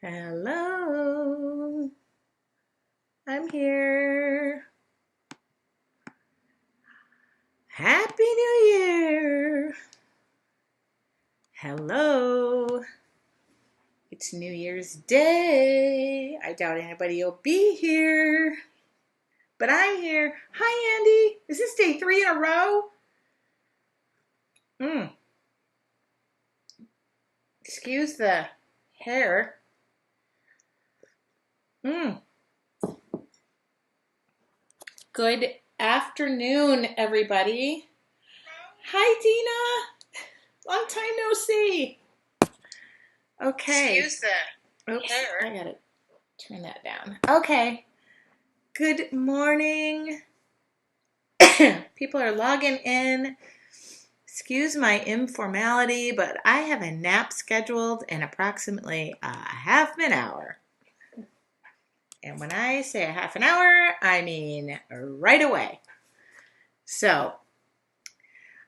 Hello, I'm here. Happy New Year. Hello. It's New Year's Day. I doubt anybody will be here, but I'm here. Hi, Andy. Is this day 3 in a row? Excuse the hair. Good afternoon, everybody. Hi, Dina. Long time no see. Okay. Excuse the Oops, hair. I gotta turn that down. Okay. Good morning. People are logging in. Excuse my informality, but I have a nap scheduled in approximately a half an hour. And when I say a half an hour, I mean right away. So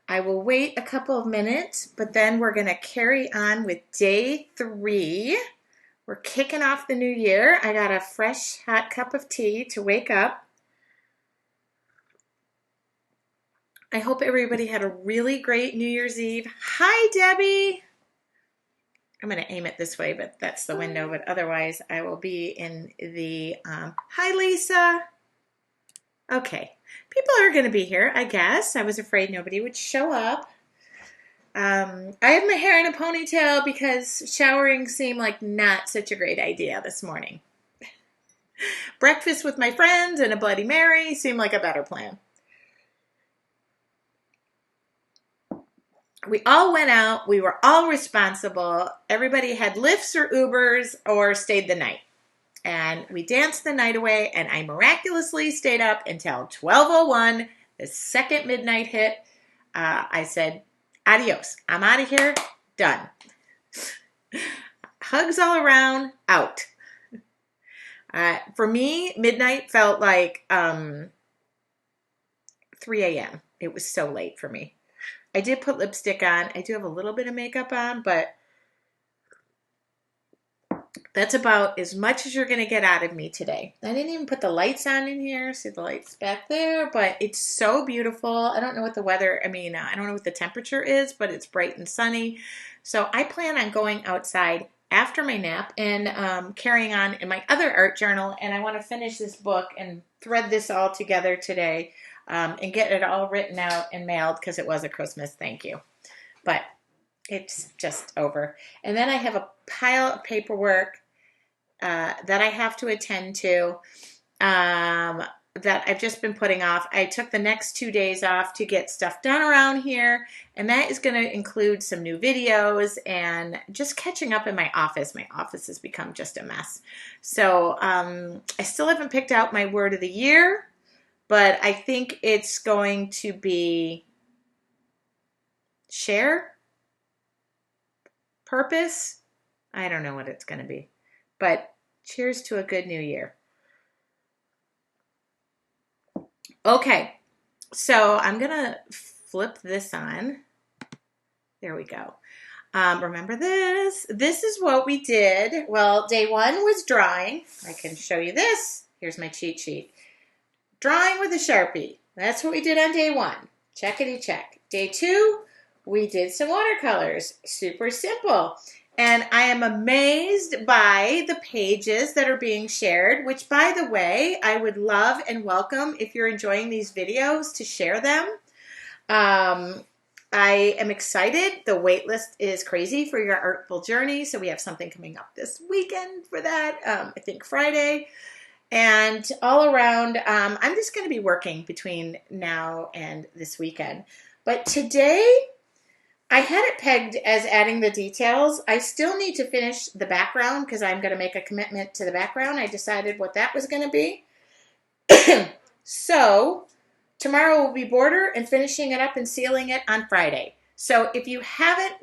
I will wait a couple of minutes, but then we're going to carry on with day 3. We're kicking off the new year. I got a fresh hot cup of tea to wake up. I hope everybody had a really great New Year's Eve. Hi, Debbie. I'm going to aim it this way, but that's the window. But otherwise, I will be in the... Hi, Lisa. Okay. People are going to be here, I guess. I was afraid nobody would show up. I have my hair in a ponytail because showering seemed like not such a great idea this morning. Breakfast with my friends and a Bloody Mary seemed like a better plan. We all went out. We were all responsible. Everybody had Lyfts or Ubers or stayed the night. And we danced the night away, and I miraculously stayed up until 12:01. The second midnight hit. I said, adios. I'm out of here. Done. Hugs all around. Out. For me, midnight felt like 3 a.m. It was so late for me. I did put lipstick on. I do have a little bit of makeup on, but that's about as much as you're going to get out of me today. I didn't even put the lights on in here. See the lights back there, but it's so beautiful. I don't know what the weather, I don't know what the temperature is, but it's bright and sunny. So I plan on going outside after my nap and carrying on in my other art journal. And I want to finish this book and thread this all together today and get it all written out and mailed because it was a Christmas thank you. But it's just over. And then I have a pile of paperwork that I have to attend to that I've just been putting off. I took the next 2 days off to get stuff done around here, and that is going to include some new videos and just catching up in my office. My office has become just a mess. So I still haven't picked out my word of the year, but I think it's going to be share, purpose. I don't know what it's going to be, but cheers to a good new year. Okay, so I'm going to flip this on. There we go. Remember this? This is what we did. Well, day 1 was drawing. I can show you this. Here's my cheat sheet. Drawing with a Sharpie. That's what we did on day 1. Checkity check. Day 2, we did some watercolors. Super simple. And I am amazed by the pages that are being shared, which, by the way, I would love and welcome if you're enjoying these videos to share them. I am excited. The wait list is crazy for your Artful journey, so we have something coming up this weekend for that, I think Friday. And all around, I'm just going to be working between now and this weekend. But today, I had it pegged as adding the details. I still need to finish the background because I'm going to make a commitment to the background. I decided what that was going to be. So tomorrow will be border and finishing it up and sealing it on Friday. So if you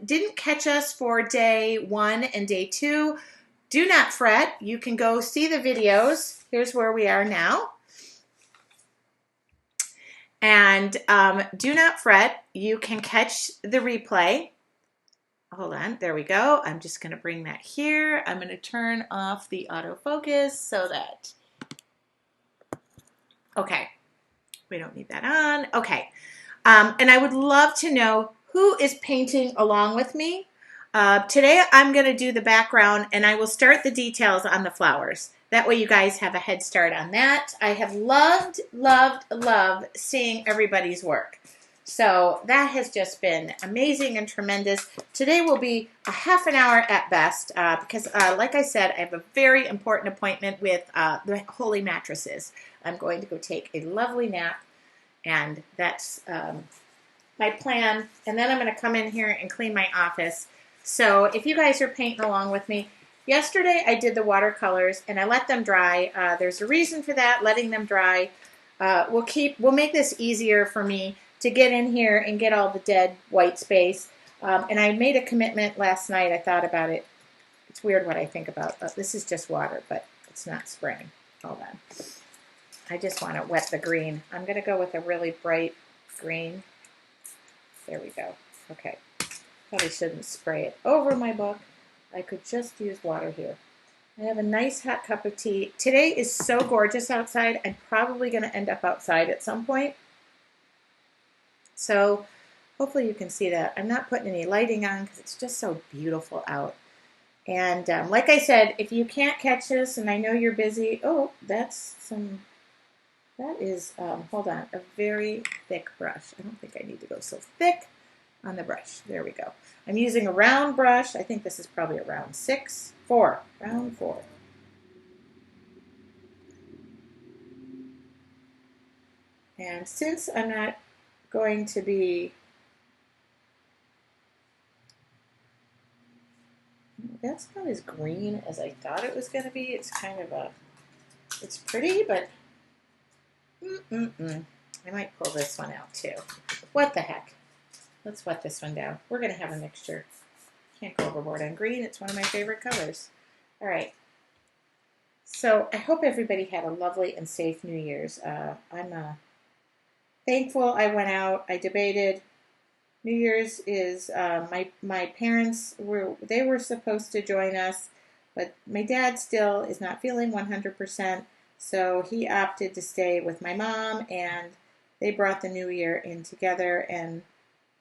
didn't catch us for day 1 and day 2, do not fret. You can go see the videos. Here's where we are now. And do not fret. You can catch the replay. hold on, there we go. I'm just going to bring that here. I'm going to turn off the autofocus so that, okay, we don't need that on. Okay, and I would love to know who is painting along with me. Today I'm going to do the background and I will start the details on the flowers. That way you guys have a head start on that. I have loved, loved, loved seeing everybody's work. So that has just been amazing and tremendous. Today will be a half an hour at best because, like I said, I have a very important appointment with the Holy Mattresses. I'm going to go take a lovely nap, and that's my plan. And then I'm going to come in here and clean my office. So if you guys are painting along with me, yesterday I did the watercolors and I let them dry. There's a reason for that, letting them dry. We'll make this easier for me to get in here and get all the dead white space. And I made a commitment last night. I thought about it. It's weird what I think about. This is just water, but it's not spraying. Hold on. I just want to wet the green. I'm going to go with a really bright green. There we go. Okay. Probably shouldn't spray it over my book. I could just use water here. I have a nice hot cup of tea. Today is so gorgeous outside. I'm probably going to end up outside at some point. So hopefully you can see that. I'm not putting any lighting on because it's just so beautiful out. And like I said, if you can't catch this and I know you're busy, oh, that is, hold on, a very thick brush. I don't think I need to go so thick on the brush. There we go. I'm using a round brush. I think this is probably a round round 4. And since I'm not going to be, that's not as green as I thought it was going to be. It's kind of it's pretty, but I might pull this one out too. What the heck? Let's wet this one down. We're going to have a mixture. Can't go overboard on green. It's one of my favorite colors. All right. So I hope everybody had a lovely and safe New Year's. I'm thankful I went out. I debated. New Year's is my parents were supposed to join us, but my dad still is not feeling 100%, so he opted to stay with my mom, and they brought the New Year in together, and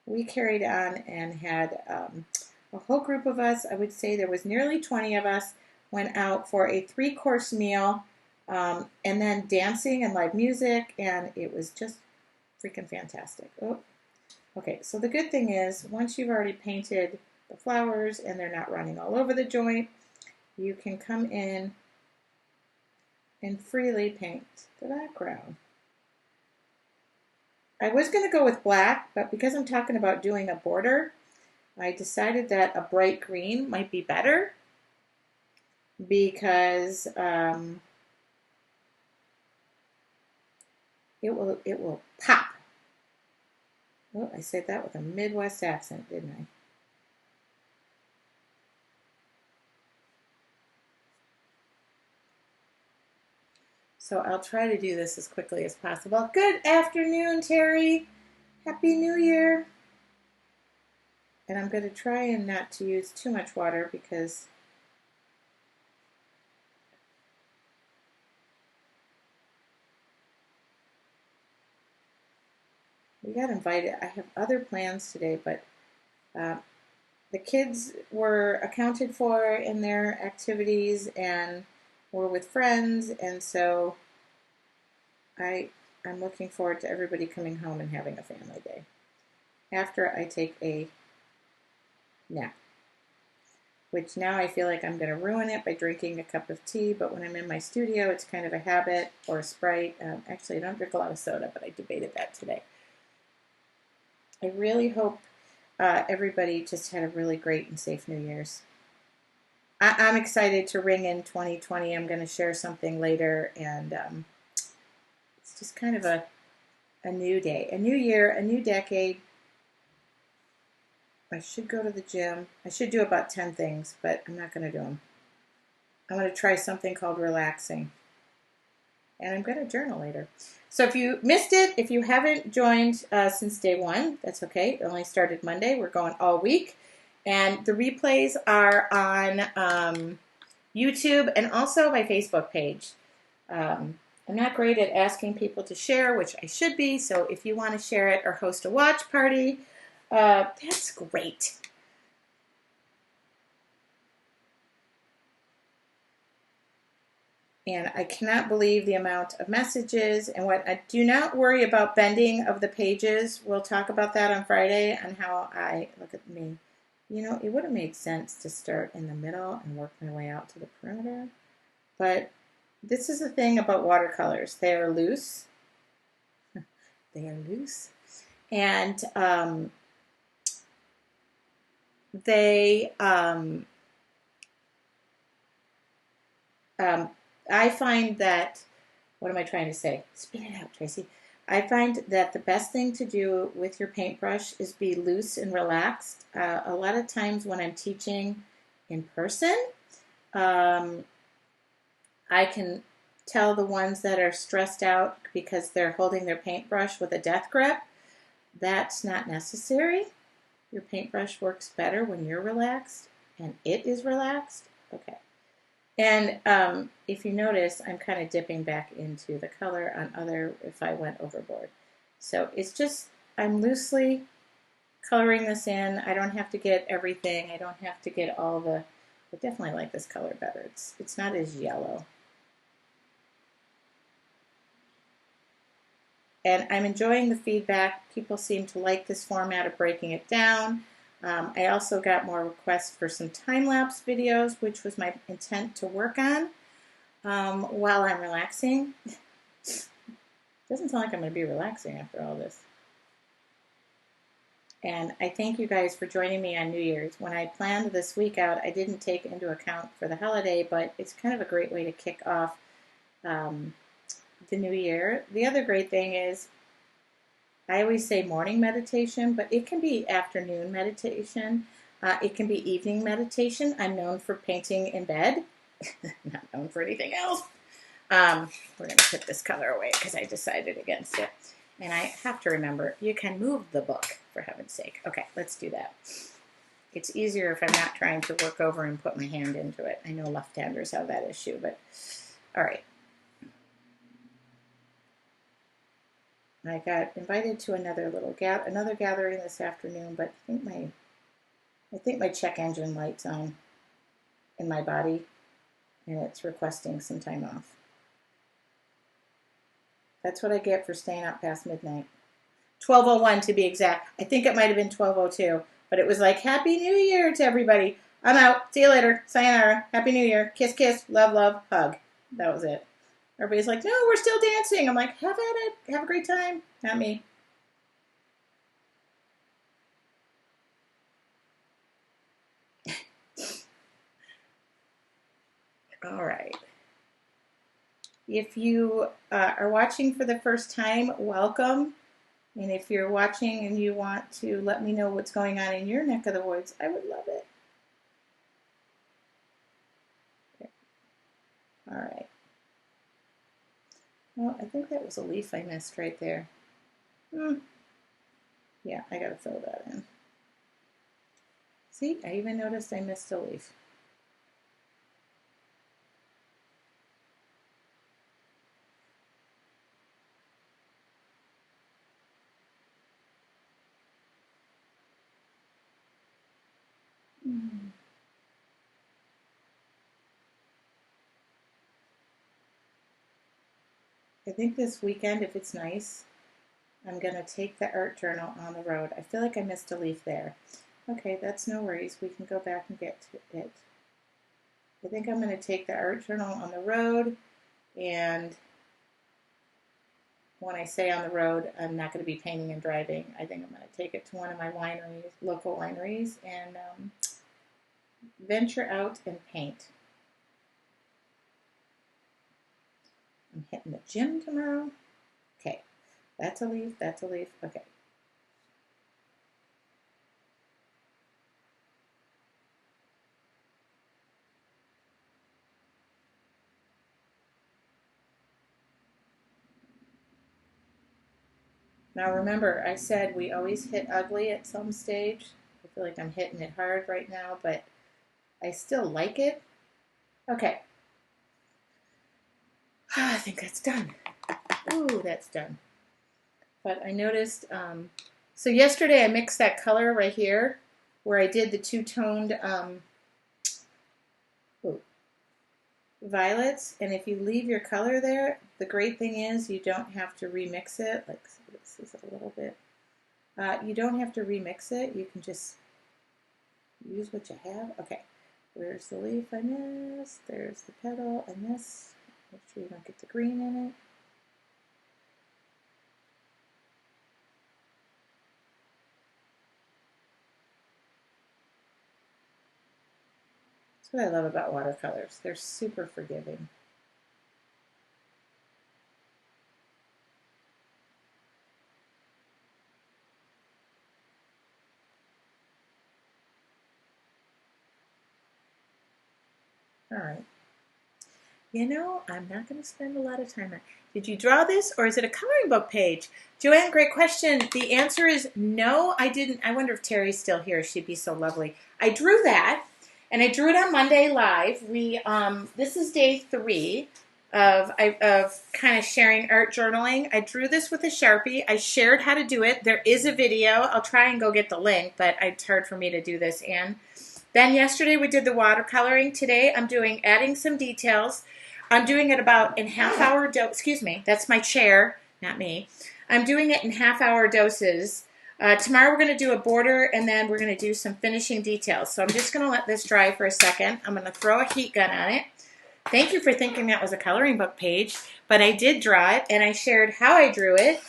we carried on and had a whole group of us. I would say there was nearly 20 of us. Went out for a 3-course meal, and then dancing and live music, and it was just freaking fantastic. Oh. Okay, so the good thing is, once you've already painted the flowers and they're not running all over the joint, you can come in and freely paint the background. I was going to go with black, but because I'm talking about doing a border, I decided that a bright green might be better because it will pop. Oh, I said that with a Midwest accent, didn't I? So I'll try to do this as quickly as possible. Good afternoon, Terry. Happy New Year. And I'm going to try and not to use too much water because we got invited. I have other plans today, but the kids were accounted for in their activities and were with friends, and so I'm looking forward to everybody coming home and having a family day after I take a nap, which now I feel like I'm going to ruin it by drinking a cup of tea, but when I'm in my studio, it's kind of a habit, or a Sprite. Actually, I don't drink a lot of soda, but I debated that today. I really hope everybody just had a really great and safe New Year's. I'm excited to ring in 2020. I'm going to share something later, and it's just kind of a new day, a new year, a new decade. I should go to the gym. I should do about 10 things, but I'm not going to do them. I'm going to try something called relaxing, and I'm going to journal later. So if you missed it, if you haven't joined since day one, that's okay. It only started Monday. We're going all week. And the replays are on YouTube and also my Facebook page. I'm not great at asking people to share, which I should be. So if you want to share it or host a watch party, that's great. And I cannot believe the amount of messages and what. I do not worry about bending of the pages. We'll talk about that on Friday on how I look at me. You know, it would have made sense to start in the middle and work my way out to the perimeter. But this is the thing about watercolors. They are loose. They are loose. And I find that, what am I trying to say? Spit it out, Tracy. I find that the best thing to do with your paintbrush is be loose and relaxed. A lot of times when I'm teaching in person, I can tell the ones that are stressed out because they're holding their paintbrush with a death grip. That's not necessary. Your paintbrush works better when you're relaxed and it is relaxed. Okay. And if you notice, I'm kind of dipping back into the color on other if I went overboard. So it's just, I'm loosely coloring this in. I don't have to get everything. I don't have to get all the, I definitely like this color better. It's not as yellow. And I'm enjoying the feedback. People seem to like this format of breaking it down. I also got more requests for some time-lapse videos, which was my intent to work on while I'm relaxing. Doesn't sound like I'm going to be relaxing after all this. And I thank you guys for joining me on New Year's. When I planned this week out, I didn't take into account for the holiday, but it's kind of a great way to kick off the new year. The other great thing is, I always say morning meditation, but it can be afternoon meditation. It can be evening meditation. I'm known for painting in bed, not known for anything else. We're going to put this color away because I decided against it. And I have to remember, you can move the book, for heaven's sake. Okay, let's do that. It's easier if I'm not trying to work over and put my hand into it. I know left-handers have that issue, but all right. I got invited to another gathering this afternoon, but I think my check engine light's on in my body, and it's requesting some time off. That's what I get for staying up past midnight. 12:01 to be exact. I think it might have been 12:02, but it was like, Happy New Year to everybody. I'm out. See you later. Sayonara. Happy New Year. Kiss, kiss. Love, love. Hug. That was it. Everybody's like, no, we're still dancing. I'm like, have at it. Have a great time. Not me. All right. If you are watching for the first time, welcome. And if you're watching and you want to let me know what's going on in your neck of the woods, I would love it. Okay. All right. Well, I think that was a leaf I missed right there. Yeah, I got to fill that in. See, I even noticed I missed a leaf. I think this weekend, if it's nice, I'm going to take the art journal on the road. I feel like I missed a leaf there. Okay, that's no worries. We can go back and get to it. I think I'm going to take the art journal on the road, and when I say on the road, I'm not going to be painting and driving. I think I'm going to take it to one of my wineries, local wineries, and venture out and paint. I'm hitting the gym tomorrow. Okay, that's a leaf, that's a leaf. Okay. Now remember, I said we always hit ugly at some stage. If feel like I'm hitting it hard right now, but I still like it. Okay. I think that's done. Ooh, that's done. But I noticed, so yesterday I mixed that color right here where I did the two-toned violets. And if you leave your color there, the great thing is you don't have to remix it. Like, this is a little bit. You don't have to remix it. You can just use what you have. Okay, where's the leaf I missed? There's the petal and this. Make sure you don't get the green in it. That's what I love about watercolors. They're super forgiving. All right. You know, I'm not going to spend a lot of time on it. Did you draw this or is it a coloring book page? Joanne, great question. The answer is no, I didn't. I wonder if Terry's still here. She'd be so lovely. I drew that and I drew it on Monday live. This is day 3 of kind of sharing art journaling. I drew this with a Sharpie. I shared how to do it. There is a video. I'll try and go get the link, but it's hard for me to do this. And then yesterday we did the watercoloring. Today I'm adding some details. I'm doing it about in half-hour excuse me, that's my chair, not me. I'm doing it in half-hour doses. Tomorrow we're going to do a border, and then we're going to do some finishing details. So I'm just going to let this dry for a second. I'm going to throw a heat gun on it. Thank you for thinking that was a coloring book page, but I did draw it, and I shared how I drew it.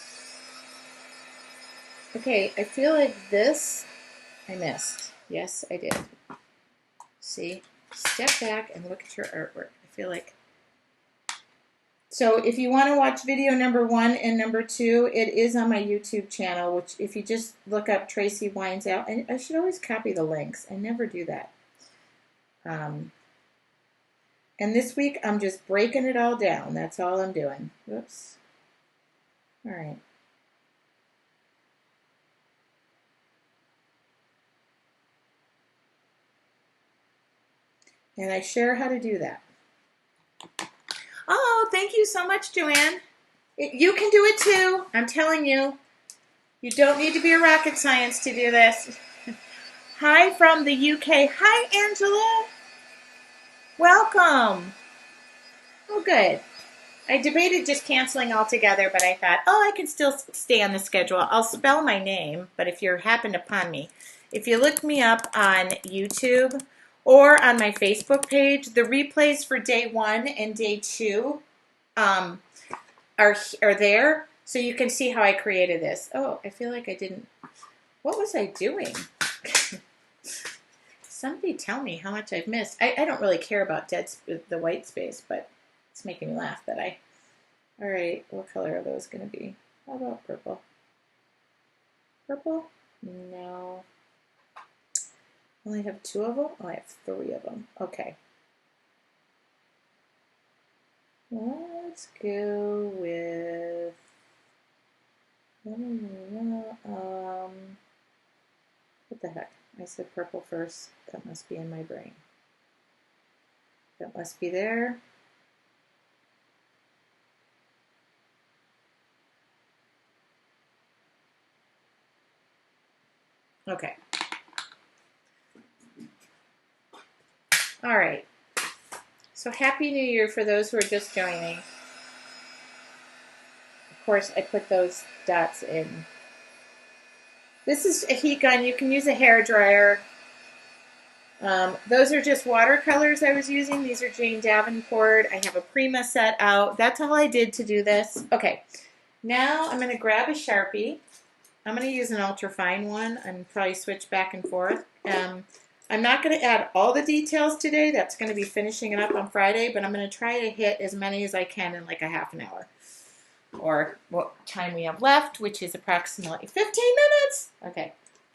Okay, I feel like this I missed. Yes, I did. See? Step back and look at your artwork. I feel like... So if you want to watch video number 1 and number 2, it is on my YouTube channel, which if you just look up Tracy Wines Out, and I should always copy the links. I never do that. And this week I'm just breaking it all down. That's all I'm doing. Whoops. All right. And I share how to do that. Oh, thank you so much, Joanne. You can do it too. I'm telling you. You don't need to be a rocket science to do this. Hi from the UK. Hi, Angela. Welcome. Oh, good. I debated just canceling altogether, but I thought, oh, I can still stay on the schedule. I'll spell my name, but if you happen upon me, if you look me up on YouTube or on my Facebook page, the replays for day 1 and day 2 are there, so you can see how I created this. Oh, I feel like I didn't. What was I doing? Somebody tell me how much I've missed. I don't really care about the white space, but it's making me laugh that I... All right, what color are those going to be? How about purple? Purple? No. I only have 2 of them? Oh, I have 3 of them. Okay. Let's go with... what the heck? I said purple first. That must be in my brain. That must be there. Okay. All right. So Happy New Year for those who are just joining. Of course, I put those dots in. This is a heat gun. You can use a hair dryer. Those are just watercolors I was using. These are Jane Davenport. I have a Prima set out. That's all I did to do this. Okay, now I'm going to grab a Sharpie. I'm going to use an ultra fine one and probably switch back and forth. I'm not going to add all the details today. That's going to be finishing it up on Friday, but I'm going to try to hit as many as I can in like a half an hour. Or what time we have left, which is approximately 15 minutes. Okay.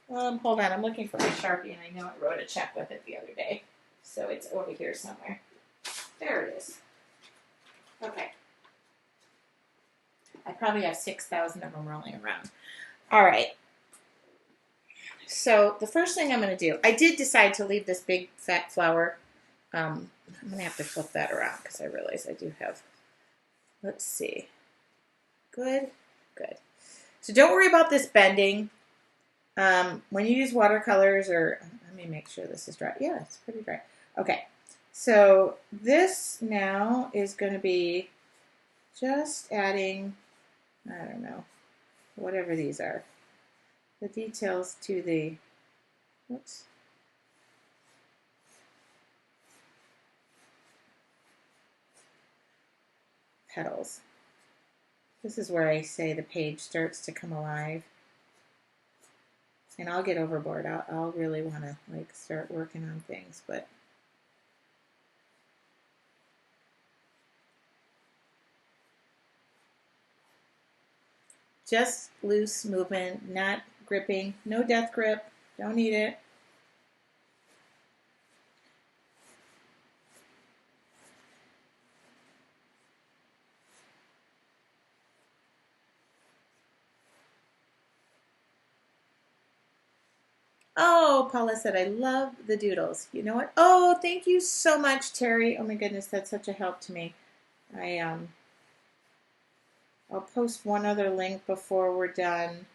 Hold on, I'm looking for my Sharpie, and I know I wrote a check with it the other day. So it's over here somewhere. There it is. Okay. I probably have 6,000 of them rolling around. All right. So the first thing I'm going to do, I did decide to leave this big fat flower. I'm going to have to flip that around because I realize I do have, let's see. Good, good. So don't worry about this bending. When you use watercolors, or let me make sure this is dry. Yeah, it's pretty dry. Okay, so this now is going to be just adding, I don't know, whatever these are, the details to the, whoops. Petals. This is where I say the page starts to come alive. And I'll get overboard. I'll really want to like start working on things, but just loose movement, not gripping, no death grip, don't need it. Oh, Paula said, I love the doodles. You know what? Oh, thank you so much, Terry. Oh my goodness, that's such a help to me. I'll post one other link before we're done.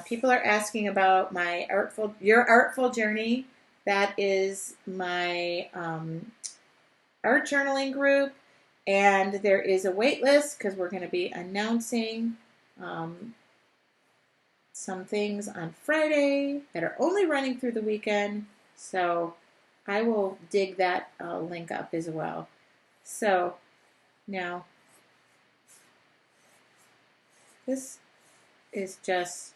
People are asking about my your artful journey. That is my art journaling group, and there is a wait list because we're going to be announcing some things on Friday that are only running through the weekend. So I will dig that link up as well. So now this is just,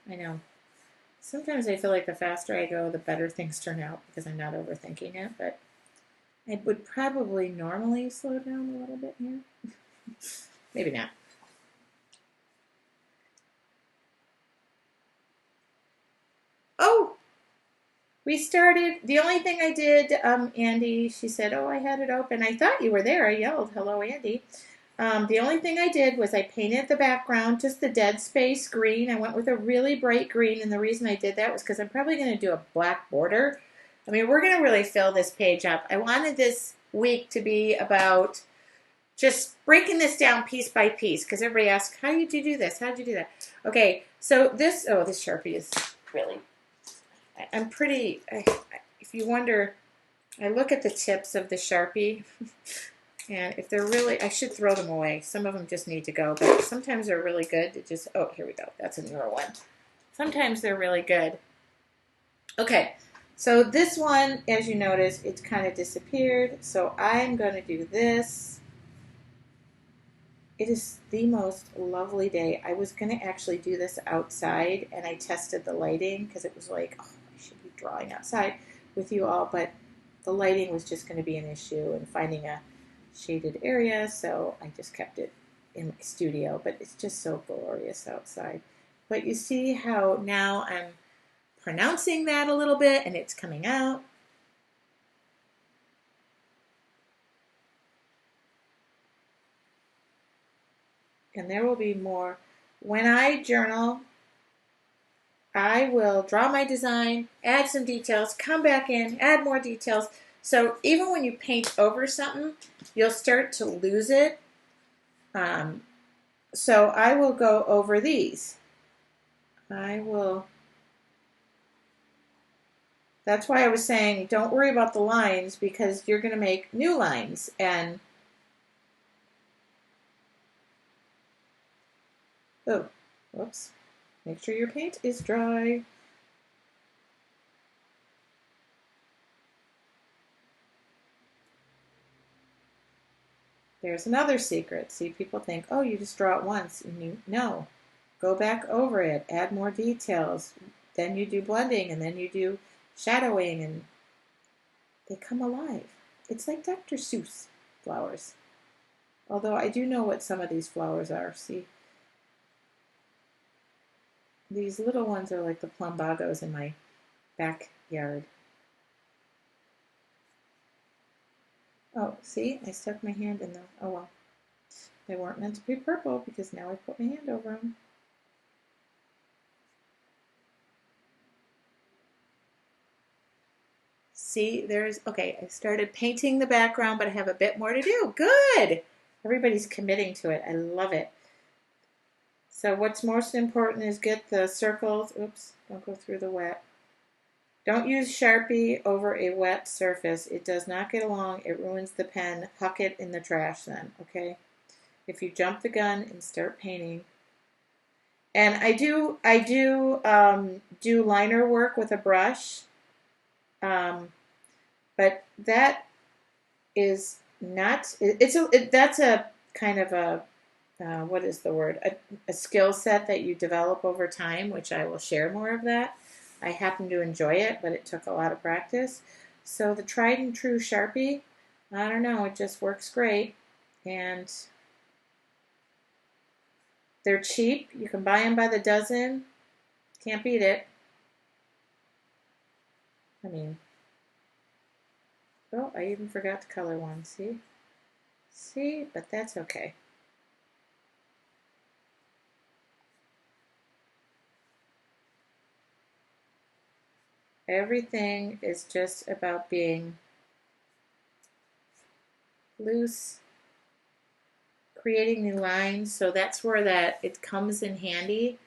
I know, sometimes I feel like the faster I go, the better things turn out because I'm not overthinking it, but I would probably normally slow down a little bit here. Maybe not. Oh, we started. The only thing I did, Andy, she said, oh, I had it open. I thought you were there. I yelled, hello, Andy. The only thing I did was I painted the background, just the dead space green. I went with a really bright green, and the reason I did that was because I'm probably going to do a black border. I mean, we're going to really fill this page up. I wanted this week to be about just breaking this down piece by piece, because everybody asks, how did you do this? How did you do that? Okay, so this Sharpie is really, I'm pretty, if you wonder, I look at the tips of the Sharpie, and if they're really, I should throw them away. Some of them just need to go, but sometimes they're really good to just, oh, here we go. That's a newer one. Sometimes they're really good. Okay, so this one, as you notice, it's kind of disappeared. So I'm going to do this. It is the most lovely day. I was going to actually do this outside, and I tested the lighting because it was like, oh, I should be drawing outside with you all, but the lighting was just going to be an issue and finding a shaded area, so I just kept it in my studio, but it's just so glorious outside. But you see how now I'm pronouncing that a little bit and it's coming out. And there will be more. When I journal, I will draw my design, add some details, come back in, add more details. So even when you paint over something, you'll start to lose it. So I will go over these. That's why I was saying don't worry about the lines, because you're going to make new lines. And oh, whoops. Make sure your paint is dry. There's another secret. See, people think, oh, you just draw it once. And no, go back over it, add more details. Then you do blending, and then you do shadowing, and they come alive. It's like Dr. Seuss flowers. Although I do know what some of these flowers are. See, these little ones are like the plumbagos in my backyard. Oh, see, I stuck my hand in them. Oh well. They weren't meant to be purple because now I put my hand over them. See, okay, I started painting the background, but I have a bit more to do. Good. Everybody's committing to it. I love it. So what's most important is get the circles. Oops, don't go through the wet. Don't use Sharpie over a wet surface. It does not get along. It ruins the pen. Huck it in the trash then, okay? If you jump the gun and start painting. And I do liner work with a brush, but that is not. That's a kind of a what is the word? A skill set that you develop over time, which I will share more of that. I happen to enjoy it, but it took a lot of practice. So the tried and true Sharpie, I don't know, it just works great. And they're cheap. You can buy them by the dozen. Can't beat it. I mean, oh, I even forgot to color one. See? See? But that's okay. Everything is just about being loose, creating new lines. So that's where it comes in handy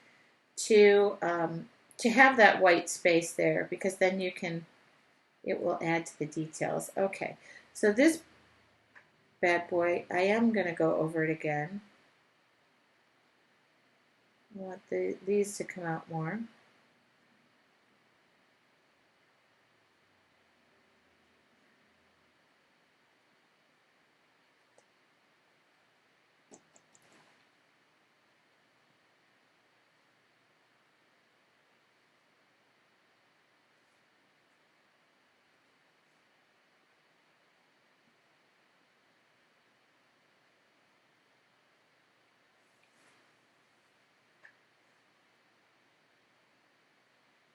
to have that white space there, because then it will add to the details. Okay, so this bad boy, I am going to go over it again. I want these to come out more.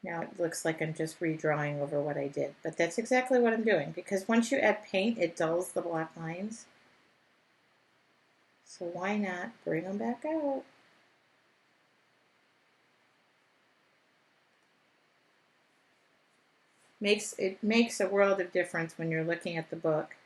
Now it looks like I'm just redrawing over what I did, but that's exactly what I'm doing, because once you add paint, it dulls the black lines. So why not bring them back out? It makes a world of difference when you're looking at the book.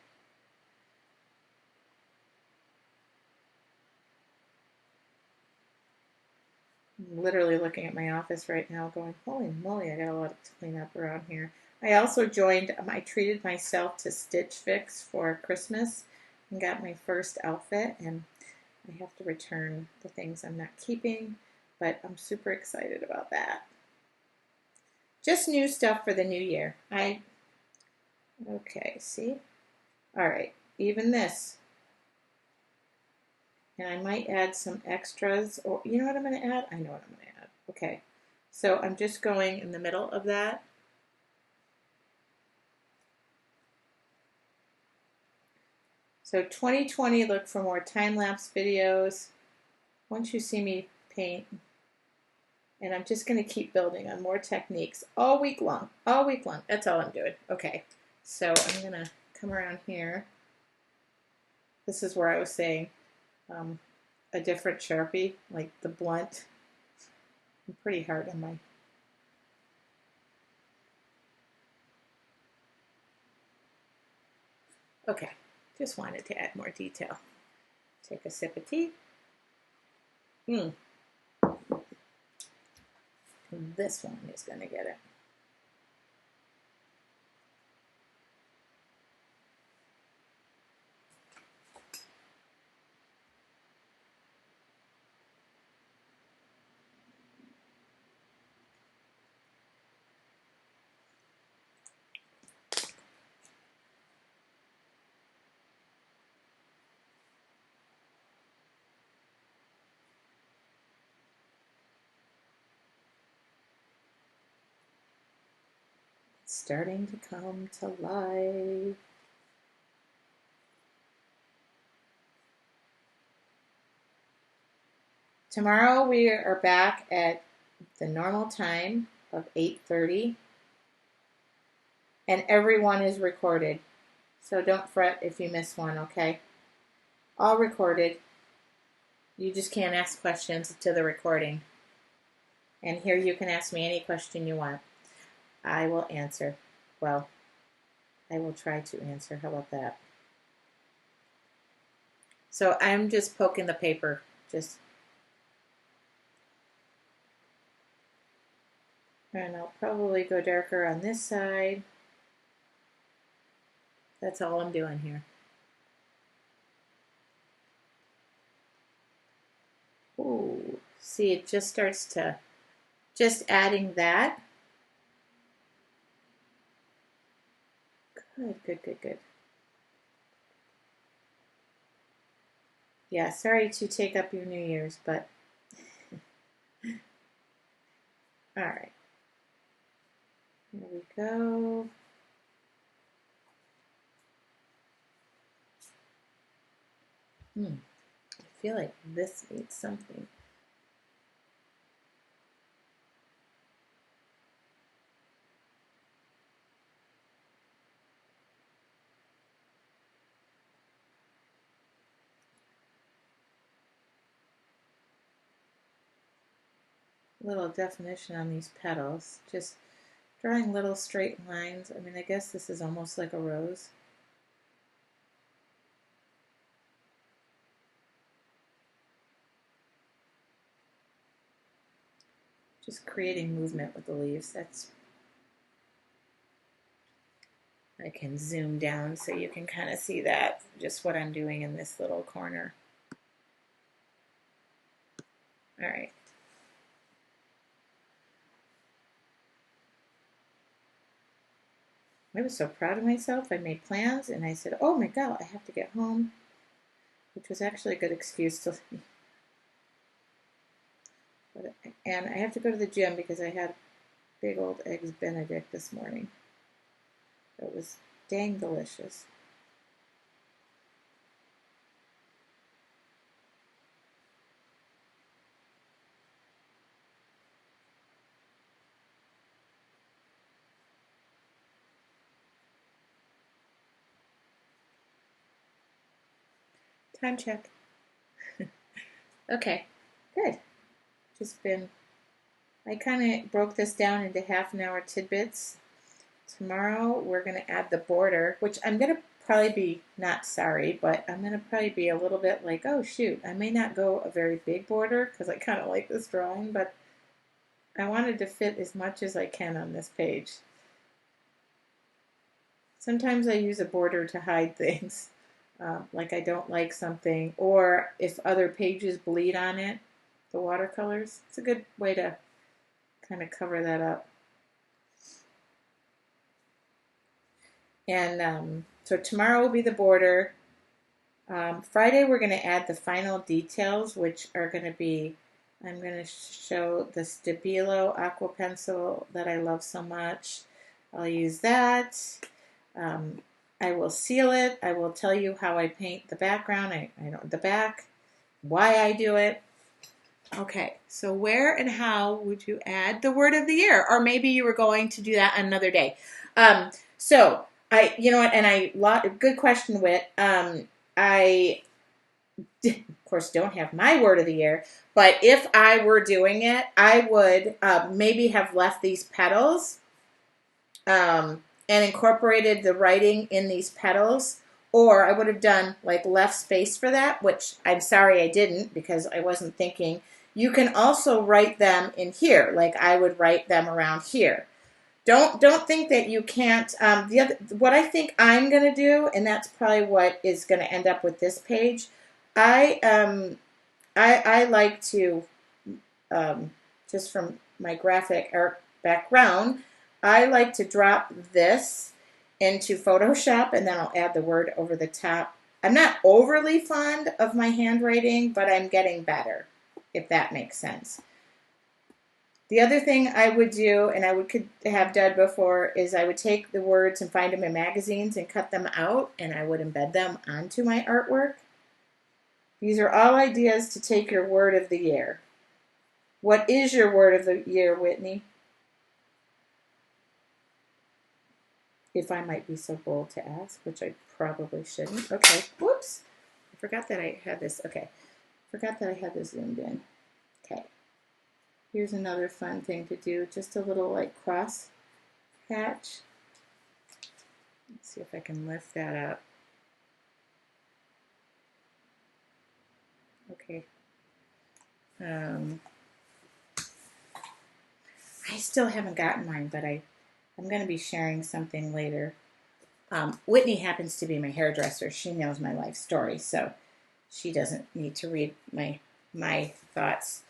I'm literally looking at my office right now going, holy moly, I got a lot to clean up around here. I also I treated myself to Stitch Fix for Christmas and got my first outfit, and I have to return the things I'm not keeping, but I'm super excited about that. Just new stuff for the new year. Okay, see? All right, even this. And I might add some extras, or you know what I'm going to add? I know what I'm going to add. Okay, so I'm just going in the middle of that. So 2020, look for more time-lapse videos. Once you see me paint, and I'm just going to keep building on more techniques all week long. All week long. That's all I'm doing. Okay, so I'm going to come around here. This is where I was saying a different Sharpie, like the blunt. I'm pretty hard on my... Okay, just wanted to add more detail. Take a sip of tea. This one is going to get it. Starting to come to life. Tomorrow we are back at the normal time of 8:30, and everyone is recorded. So don't fret if you miss one, okay? All recorded. You just can't ask questions to the recording. And here you can ask me any question you want. I will answer. Well, I will try to answer. How about that? So I'm just poking the paper. And I'll probably go darker on this side. That's all I'm doing here. Ooh, see, it just starts to, just adding that. Good, good, good, good. Yeah, sorry to take up your New Year's, but all right. Here we go. I feel like this needs something. Little definition on these petals. Just drawing little straight lines. I mean, I guess this is almost like a rose. Just creating movement with the leaves. I can zoom down so you can kind of see that, just what I'm doing in this little corner. All right. I was so proud of myself. I made plans and I said, oh my God, I have to get home, which was actually a good excuse to leave. And I have to go to the gym because I had big old eggs Benedict this morning. It was dang delicious. Time check. Okay, good. I kind of broke this down into half an hour tidbits. Tomorrow we're going to add the border, which I'm going to probably be not sorry, but I'm going to probably be a little bit like, oh shoot, I may not go a very big border because I kind of like this drawing, but I wanted to fit as much as I can on this page. Sometimes I use a border to hide things, like I don't like something, or if other pages bleed on it, the watercolors, it's a good way to kind of cover that up. And so tomorrow will be the border. Friday we're going to add the final details, which are going to be, I'm going to show the Stabilo aqua pencil that I love so much. I'll use that. I will seal it. I will tell you how I paint the background, I don't the back, why I do it. Okay, so where and how would you add the word of the year? Or maybe you were going to do that another day. So you know what, and good question, Whit. I, of course, don't have my word of the year, but if I were doing it, I would maybe have left these petals and incorporated the writing in these petals, or I would have done like left space for that, which I'm sorry I didn't because I wasn't thinking. You can also write them in here, like I would write them around here. Don't think that you can't. What I think I'm going to do, and that's probably what is going to end up with this page. I like to just from my graphic art background, I like to drop this into Photoshop and then I'll add the word over the top. I'm not overly fond of my handwriting, but I'm getting better, if that makes sense. The other thing I would do, and could have done before, is I would take the words and find them in magazines and cut them out, and I would embed them onto my artwork. These are all ideas to take your word of the year. What is your word of the year, Whitney? If I might be so bold to ask, which I probably shouldn't. Okay, whoops. I forgot that I had this. Okay, forgot that I had this zoomed in. Okay. Here's another fun thing to do. Just a little like cross hatch. See if I can lift that up. Okay. I still haven't gotten mine, but I'm going to be sharing something later. Whitney happens to be my hairdresser. She knows my life story, so she doesn't need to read my thoughts.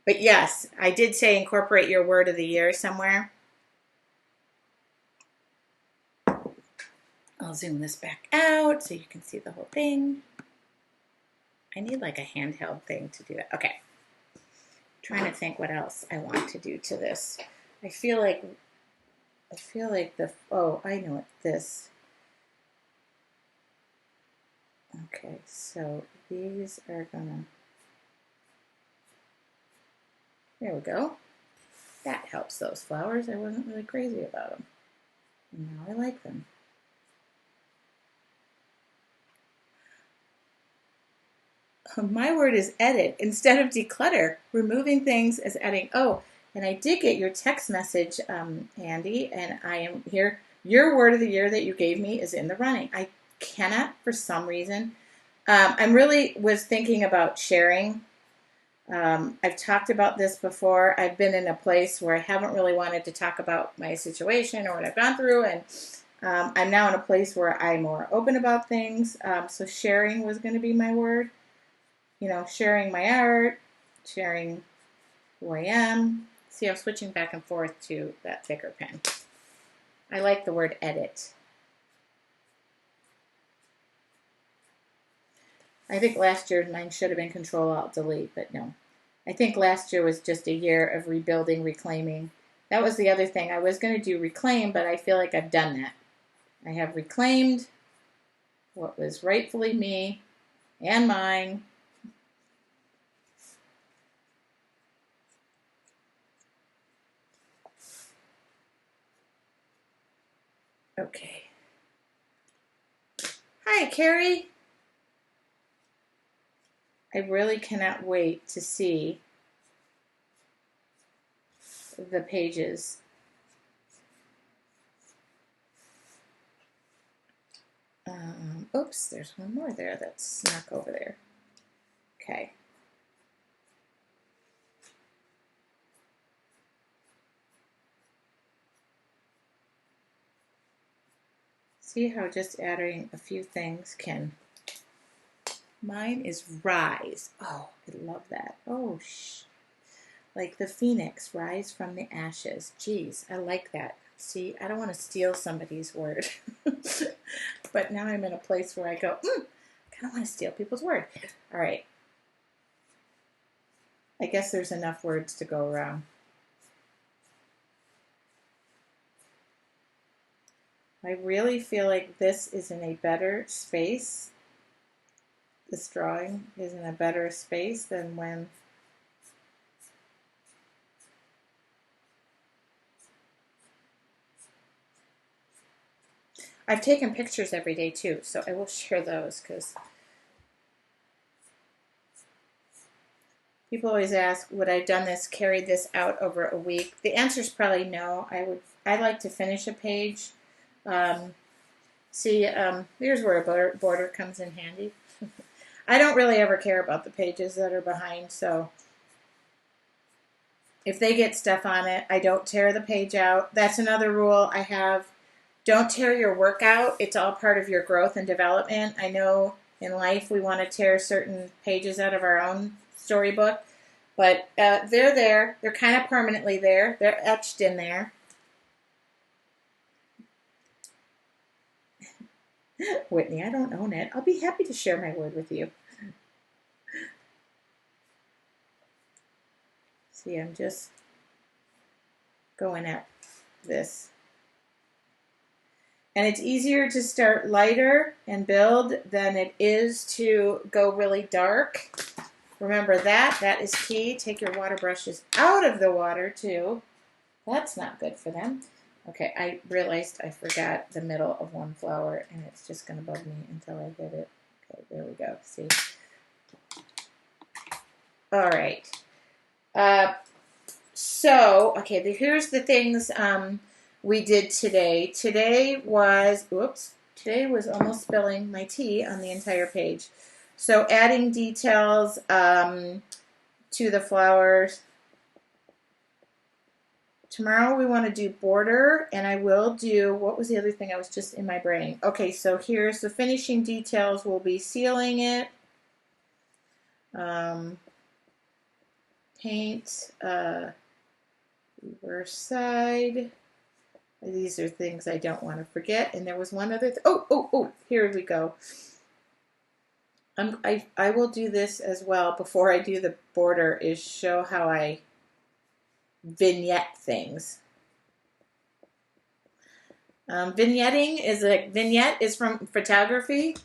But yes, I did say incorporate your word of the year somewhere. I'll zoom this back out so you can see the whole thing. I need like a handheld thing to do that. Okay. Trying to think what else I want to do to this. I feel like I know it, this. Okay, so these are gonna, there we go. That helps those flowers. I wasn't really crazy about them. And now I like them. My word is edit instead of declutter. Removing things as editing. Oh, and I did get your text message, Andy, and I am here. Your word of the year that you gave me is in the running. I cannot, for some reason. I'm really was thinking about sharing. I've talked about this before. I've been in a place where I haven't really wanted to talk about my situation or what I've gone through, and I'm now in a place where I'm more open about things. So sharing was going to be my word. You know, sharing my art, sharing who I am. See, I'm switching back and forth to that thicker pen. I like the word edit. I think last year mine should have been Control-Alt-Delete, but no. I think last year was just a year of rebuilding, reclaiming. That was the other thing. I was going to do reclaim, but I feel like I've done that. I have reclaimed what was rightfully me and mine. Okay. Hi, Carrie. I really cannot wait to see the pages. Oops, there's one more there that's snuck over there. Okay. See how just adding a few things can. Mine is rise. Oh, I love that. Oh, like the phoenix, rise from the ashes. Geez, I like that. See, I don't want to steal somebody's word. But now I'm in a place where I go, I don't want to steal people's word. All right. I guess there's enough words to go around. I really feel like this is in a better space. This drawing is in a better space than when I've taken pictures every day too, so I will share those because people always ask, would I have done this, carried this out over a week? The answer is probably no. I like to finish a page. Here's where a border comes in handy. I don't really ever care about the pages that are behind, so if they get stuff on it, I don't tear the page out. That's another rule I have. Don't tear your work out. It's all part of your growth and development. I know in life we want to tear certain pages out of our own storybook, but they're there. They're kind of permanently there. They're etched in there. Whitney, I don't own it. I'll be happy to share my word with you. See, I'm just going at this. And it's easier to start lighter and build than it is to go really dark. Remember that. That is key. Take your water brushes out of the water, too. That's not good for them. Okay, I realized I forgot the middle of one flower, and it's just going to bug me until I get it. Okay, there we go. See? All right. Okay, here's the things we did today. Today was almost spilling my tea on the entire page. So adding details to the flowers. Tomorrow we want to do border, and I will do, what was the other thing I was just in my brain? Okay, so here's the finishing details. We'll be sealing it. Paint, reverse side. These are things I don't want to forget. And there was one other, here we go. I will do this as well before I do the border, is show how I vignette things. Vignette is from photography.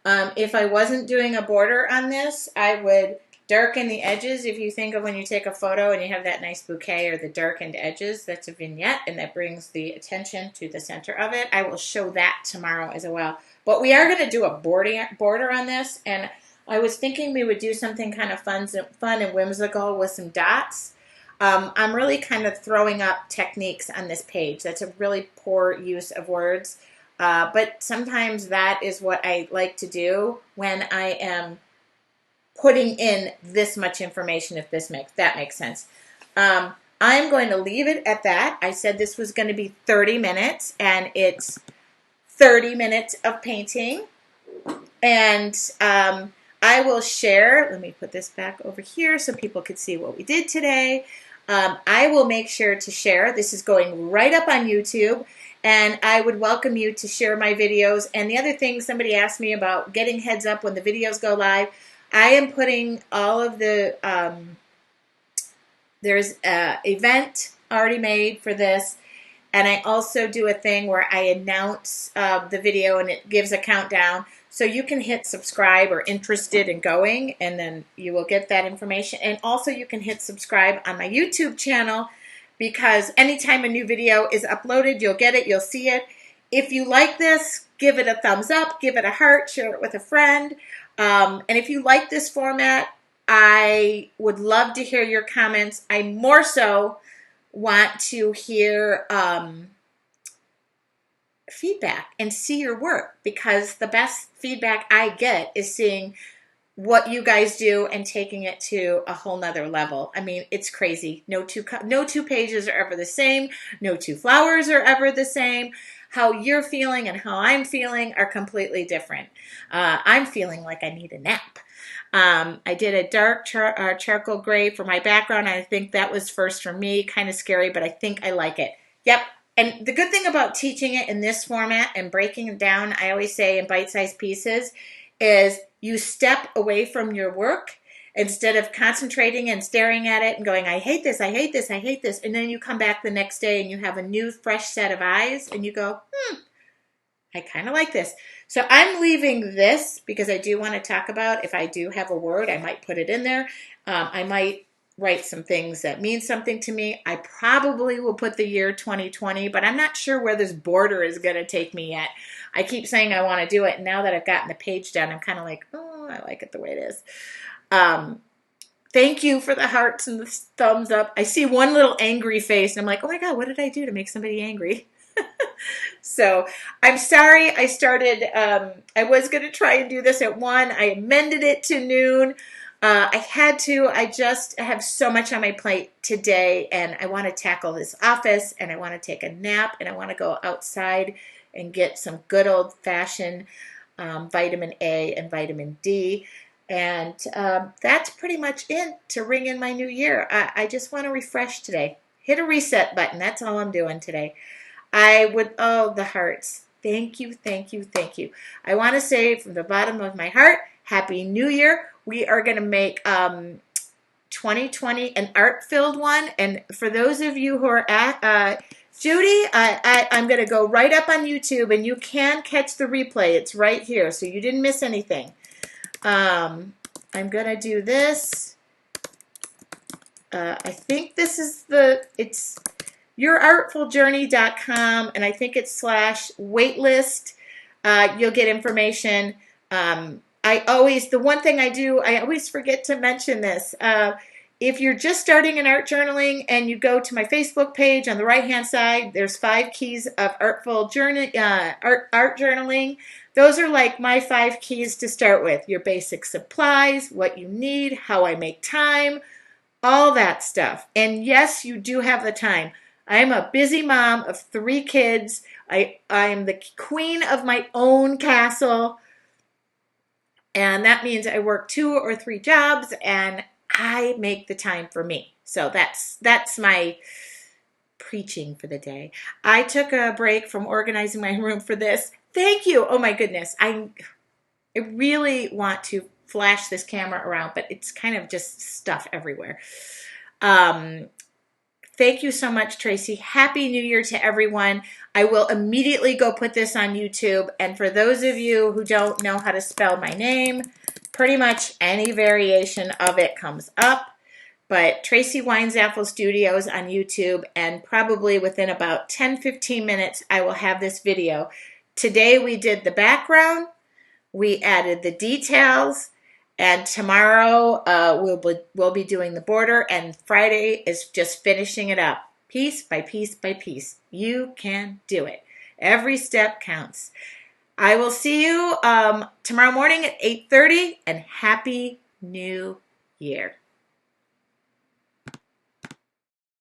If I wasn't doing a border on this, I would darken the edges. If you think of when you take a photo and you have that nice bouquet or the darkened edges, that's a vignette, and that brings the attention to the center of it. I will show that tomorrow as well. But we are going to do a border on this, and I was thinking we would do something kind of fun and whimsical with some dots. I'm really kind of throwing up techniques on this page. That's a really poor use of words. But sometimes that is what I like to do when I am putting in this much information, if that makes sense. I'm going to leave it at that. I said this was going to be 30 minutes, and it's 30 minutes of painting. And I will share, let me put this back over here so people could see what we did today. I will make sure to share. This is going right up on YouTube, and I would welcome you to share my videos. And the other thing, somebody asked me about getting heads up when the videos go live. I am putting all of the, there's an event already made for this, and I also do a thing where I announce the video, and it gives a countdown. So you can hit subscribe or interested in going, and then you will get that information. And also you can hit subscribe on my YouTube channel, because anytime a new video is uploaded, you'll get it, you'll see it. If you like this, give it a thumbs up, give it a heart, share it with a friend. And if you like this format, I would love to hear your comments. I more so want to hear feedback and see your work, because the best feedback I get is seeing what you guys do and taking it to a whole nother level. I mean, it's crazy. No two pages are ever the same. No two flowers are ever the same. How you're feeling and how I'm feeling are completely different. I'm feeling like I need a nap. I did a dark charcoal gray for my background. I think that was first for me, kind of scary, but I think I like it. Yep. And the good thing about teaching it in this format and breaking it down, I always say in bite-sized pieces, is you step away from your work instead of concentrating and staring at it and going, I hate this, I hate this, I hate this. And then you come back the next day and you have a new, fresh set of eyes and you go, I kind of like this. So I'm leaving this because I do want to talk about, if I do have a word, I might put it in there. I might write some things that mean something to me. I probably will put the year 2020, but I'm not sure where this border is going to take me yet. I keep saying I want to do it, and now that I've gotten the page done, I'm kind of like, oh, I like it the way it is. Thank you for the hearts and the thumbs up. I see one little angry face, and I'm like, oh my God, what did I do to make somebody angry? So I'm sorry I started, I was going to try and do this at 1. I amended it to noon. I had to. I just have so much on my plate today, and I want to tackle this office, and I want to take a nap, and I want to go outside and get some good old-fashioned vitamin A and vitamin D. And that's pretty much it to ring in my new year. I just want to refresh today. Hit a reset button. That's all I'm doing today. The hearts. Thank you, thank you, thank you. I want to say from the bottom of my heart, Happy New Year. We are going to make 2020 an art-filled one. And for those of you who are at, Judy, I'm going to go right up on YouTube, and you can catch the replay. It's right here, so you didn't miss anything. I'm going to do this. I think this is it's yourartfuljourney.com, and I think it's /waitlist. You'll get information. The one thing I do, I always forget to mention this. If you're just starting in art journaling and you go to my Facebook page on the right-hand side, there's 5 keys of Artful art journaling. Those are like my 5 keys to start with. Your basic supplies, what you need, how I make time, all that stuff. And yes, you do have the time. I'm a busy mom of 3 kids. I'm the queen of my own castle. And that means I work 2 or 3 jobs and I make the time for me. So that's my preaching for the day. I took a break from organizing my room for this. Thank you. Oh my goodness. I really want to flash this camera around, but it's kind of just stuff everywhere. Thank you so much, Tracy. Happy New Year to everyone. I will immediately go put this on YouTube. And for those of you who don't know how to spell my name, pretty much any variation of it comes up. But Tracy Weinzapfel Studios on YouTube, and probably within about 10-15 minutes, I will have this video. Today we did the background, we added the details, and tomorrow we'll be doing the border, and Friday is just finishing it up, piece by piece by piece. You can do it. Every step counts. I will see you tomorrow morning at 8:30, and Happy New Year.